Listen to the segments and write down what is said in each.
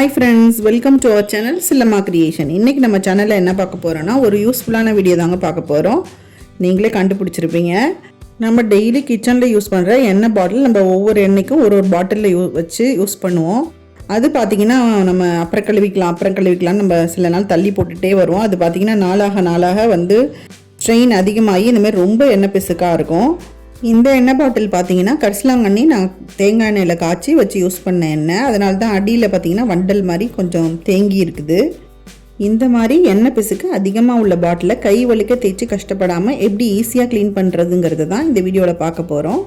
Hi friends, welcome to our channel Chillamma creation. இன்றைக்கி நம்ம சேனலில் என்ன பார்க்க போகிறோன்னா ஒரு யூஸ்ஃபுல்லான வீடியோ தாங்க பார்க்க போகிறோம். நீங்களே கண்டுபிடிச்சிருப்பீங்க. நம்ம டெய்லி கிச்சனில் யூஸ் பண்ணுற எண்ணெய் பாட்டில் நம்ம ஒவ்வொரு எண்ணெய்க்கும் ஒரு பாட்டிலில் வச்சு யூஸ் பண்ணுவோம். அது பார்த்திங்கன்னா நம்ம அப்புறம் கழுவிக்கலாம்னு நம்ம சில நாள் தள்ளி போட்டுகிட்டே வருவோம். அது பார்த்திங்கன்னா நாளாக ஸ்ட்ரெயின் அதிகமாகி இந்தமாதிரி ரொம்ப எண்ணெய் பிசுக்காக இருக்கும். இந்த எண்ணெய் பாட்டில் பார்த்தீங்கன்னா கரிசலாங்கண்ணி நான் தேங்காய் எண்ணெயில் காய்ச்சி வச்சு யூஸ் பண்ண எண்ணெய். அதனால தான் அடியில் பார்த்தீங்கன்னா வண்டல் மாதிரி கொஞ்சம் தேங்கி இருக்குது. இந்த மாதிரி எண்ணெய் பிசுக்கு அதிகமாக உள்ள பாட்டிலை கை வலிக்க தேய்ச்சி கஷ்டப்படாமல் எப்படி ஈஸியாக க்ளீன் பண்ணுறதுங்கிறது தான் இந்த வீடியோவில் பார்க்க போகிறோம்.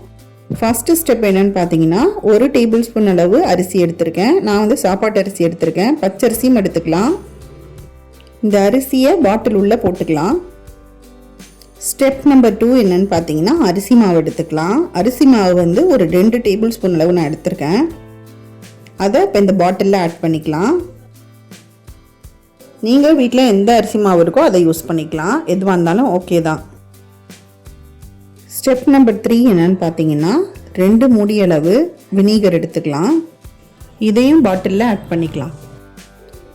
ஃபஸ்ட்டு ஸ்டெப் என்னென்னு பார்த்தீங்கன்னா 1 டேபிள் ஸ்பூன் அளவு அரிசி எடுத்திருக்கேன். நான் சாப்பாட்டு அரிசி எடுத்திருக்கேன். பச்சரிசியும் எடுத்துக்கலாம். இந்த அரிசியை பாட்டில் உள்ளே போட்டுக்கலாம். ஸ்டெப் நம்பர் 2 என்னன்னு பார்த்தீங்கன்னா அரிசி மாவு எடுத்துக்கலாம். அரிசி மாவு ஒரு 2 டேபிள் ஸ்பூன் அளவு நான் எடுத்திருக்கேன். அதை இப்போ இந்த பாட்டிலில் ஆட் பண்ணிக்கலாம். நீங்கள் வீட்டில் எந்த அரிசி மாவு இருக்கோ அதை யூஸ் பண்ணிக்கலாம். எதுவாக இருந்தாலும் ஓகே தான். ஸ்டெப் நம்பர் 3 என்னன்னு பார்த்தீங்கன்னா 2 மூடி அளவு வினீகர் எடுத்துக்கலாம். இதையும் பாட்டிலில் ஆட் பண்ணிக்கலாம்.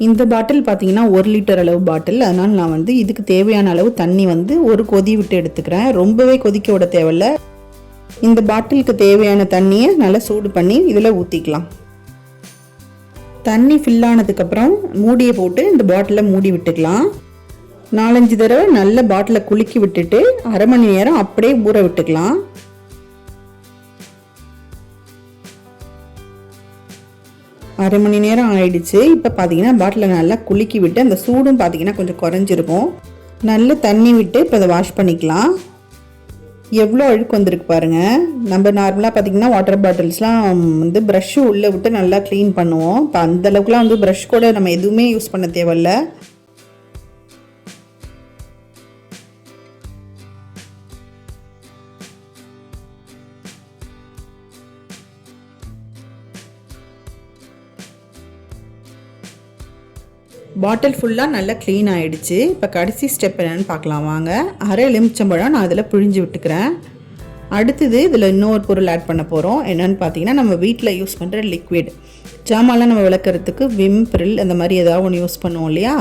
இந்த பாட்டில் பார்த்தீங்கன்னா 1 லிட்டர் அளவு பாட்டில். அதனால் நான் இதுக்கு தேவையான அளவு தண்ணி ஒரு கொதி விட்டு எடுத்துக்கிறேன். ரொம்பவே கொதிக்க விட தேவையில்லை. இந்த பாட்டிலுக்கு தேவையான தண்ணியை நல்லா சூடு பண்ணி இதில் ஊற்றிக்கலாம். தண்ணி ஃபில் ஆனதுக்கப்புறம் மூடியை போட்டு இந்த பாட்டிலை மூடி விட்டுக்கலாம். 4-5 தடவை நல்ல பாட்டிலை குலுக்கி விட்டுட்டு அரை மணி நேரம் அப்படியே ஊற விட்டுக்கலாம். அரை மணி நேரம் ஆயிடுச்சு. இப்போ பார்த்தீங்கன்னா பாட்டிலை நல்லா குலுக்கி விட்டு அந்த சூடும் பார்த்தீங்கன்னா கொஞ்சம் குறைஞ்சிருக்கும். நல்ல தண்ணி விட்டு இப்போ அதை வாஷ் பண்ணிக்கலாம். எவ்வளோ அழுக்கு வந்திருக்கு பாருங்கள். நம்ம நார்மலாக பார்த்தீங்கன்னா வாட்டர் பாட்டில்ஸ்லாம் ப்ரஷ்ஷு உள்ளே விட்டு நல்லா க்ளீன் பண்ணுவோம். இப்போ அந்தளவுக்குலாம் ப்ரஷ் கூட நம்ம எதுவுமே யூஸ் பண்ண தேவையில்ல. பாட்டில் ஃபுல்லாக நல்லா க்ளீன் ஆகிடுச்சு. இப்போ கடைசி ஸ்டெப் என்னென்னு பார்க்கலாம் வாங்க. அரை எலுமிச்சம்பழம் நான் அதில் பிழிஞ்சு விட்டுக்கிறேன். அடுத்தது இதில் இன்னொரு பொருள் ஆட் பண்ண போகிறோம். என்னென்னு பார்த்தீங்கன்னா நம்ம வீட்டில் யூஸ் பண்ணுற லிக்விட் ஜாமான்லாம் நம்ம விளக்குறதுக்கு விம் பிரில் அந்த மாதிரி ஏதாவது ஒன்று யூஸ் பண்ணுவோம் இல்லையா,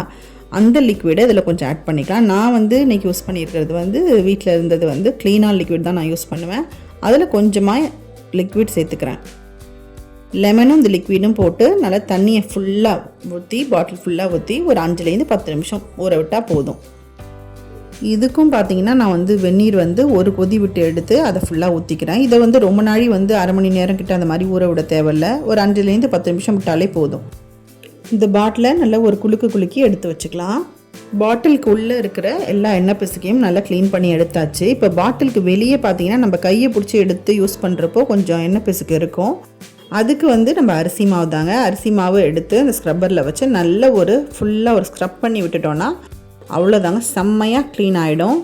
அந்த லிக்விடை இதில் கொஞ்சம் ஆட் பண்ணிக்கலாம். நான் இன்றைக்கி யூஸ் பண்ணியிருக்கிறது வீட்டில் இருந்தது க்ளீனான லிக்விட் தான் நான் யூஸ் பண்ணுவேன். அதில் கொஞ்சமாக லிக்விட் சேர்த்துக்கிறேன். லெமனும் இந்த லிக்விடும் போட்டு நல்லா தண்ணியை ஃபுல்லாக ஊற்றி பாட்டில் ஃபுல்லாக ஊற்றி ஒரு 5-10 நிமிஷம் ஊற விட்டால் போதும். இதுக்கும் பார்த்தீங்கன்னா நான் வெந்நீர் ஒரு கொதி விட்டு எடுத்து அதை ஃபுல்லாக ஊற்றிக்கிறேன். இதை ரொம்ப நாளி அரை மணி நேரம் கிட்ட அந்த மாதிரி ஊற விட தேவையில்லை. ஒரு 5-10 நிமிஷம் விட்டாலே போதும். இந்த பாட்டிலை நல்லா ஒரு குலுக்கி எடுத்து வச்சுக்கலாம். பாட்டிலுக்கு உள்ளே இருக்கிற எல்லா எண்ணெய் பிசுக்கையும் நல்லா க்ளீன் பண்ணி எடுத்தாச்சு. இப்போ பாட்டிலுக்கு வெளியே பார்த்தீங்கன்னா நம்ம கையை பிடிச்சி எடுத்து யூஸ் பண்ணுறப்போ கொஞ்சம் எண்ணெய் பிசுக்கு இருக்கும். அதுக்கு நம்ம அரிசி மாவு தாங்க. அரிசி மாவு எடுத்து அந்த ஸ்க்ரப்பரில் வச்சு நல்ல ஃபுல்லாக ஸ்க்ரப் பண்ணி விட்டுட்டோன்னா அவ்வளோதாங்க, செம்மையாக க்ளீன் ஆகிடும்.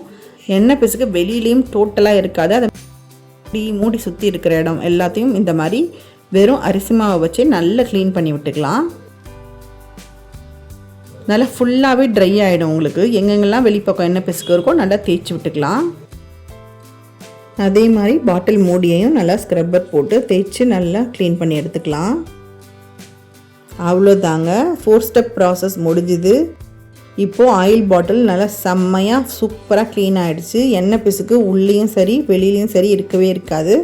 எண்ணெய் பிசுக்கு வெளியிலையும் டோட்டலாக இருக்காது. அதை மூடி சுற்றி இருக்கிற இடம் எல்லாத்தையும் இந்த மாதிரி வெறும் அரிசி மாவை வச்சு நல்லா க்ளீன் பண்ணி விட்டுக்கலாம். நல்லா ஃபுல்லாகவே ட்ரை ஆகிடும். உங்களுக்கு எங்கெங்கெல்லாம் வெளிப்பக்கம் எண்ணெய் பிசுக்கு இருக்கோ நல்லா தேய்ச்சி விட்டுக்கலாம். அதே மாதிரி பாட்டில் மூடியையும் நல்லா ஸ்க்ரப்பர் போட்டு தேய்ச்சி நல்லா க்ளீன் பண்ணி எடுத்துக்கலாம். அவ்வளோதாங்க, 4 ஸ்டெப் ப்ராசஸ் முடிஞ்சுது. இப்போது ஆயில் பாட்டில் நல்லா செம்மையாக சூப்பராக க்ளீன் ஆகிடுச்சு. எண்ணெய் பிசுக்கு உள்ளேயும் சரி வெளியிலையும் சரி இருக்கவே இருக்காது.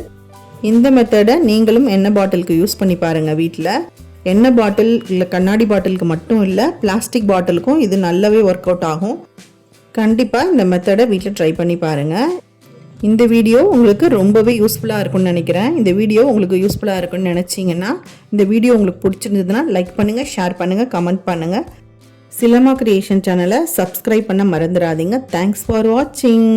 இந்த மெத்தடை நீங்களும் எண்ணெய் பாட்டிலுக்கு யூஸ் பண்ணி பாருங்கள். வீட்டில் எண்ணெய் பாட்டில் இல்லை கண்ணாடி பாட்டிலுக்கு மட்டும் இல்லை, பிளாஸ்டிக் பாட்டிலுக்கும் இது நல்லாவே ஒர்க் அவுட் ஆகும். கண்டிப்பாக இந்த மெத்தடை வீட்டில் ட்ரை பண்ணி பாருங்கள். இந்த வீடியோ உங்களுக்கு ரொம்பவே யூஸ்ஃபுல்லாக இருக்கும்னு நினைக்கிறேன். இந்த வீடியோ உங்களுக்கு யூஸ்ஃபுல்லாக இருக்குன்னு நினச்சிங்கன்னா இந்த வீடியோ உங்களுக்கு பிடிச்சிருந்ததுன்னா லைக் பண்ணுங்கள், ஷேர் பண்ணுங்கள், கமெண்ட் பண்ணுங்கள். சில்லம்மா கிரியேஷன் சேனலை சப்ஸ்கிரைப் பண்ண மறந்துடாதீங்க. தேங்க்ஸ் ஃபார் வாட்சிங்.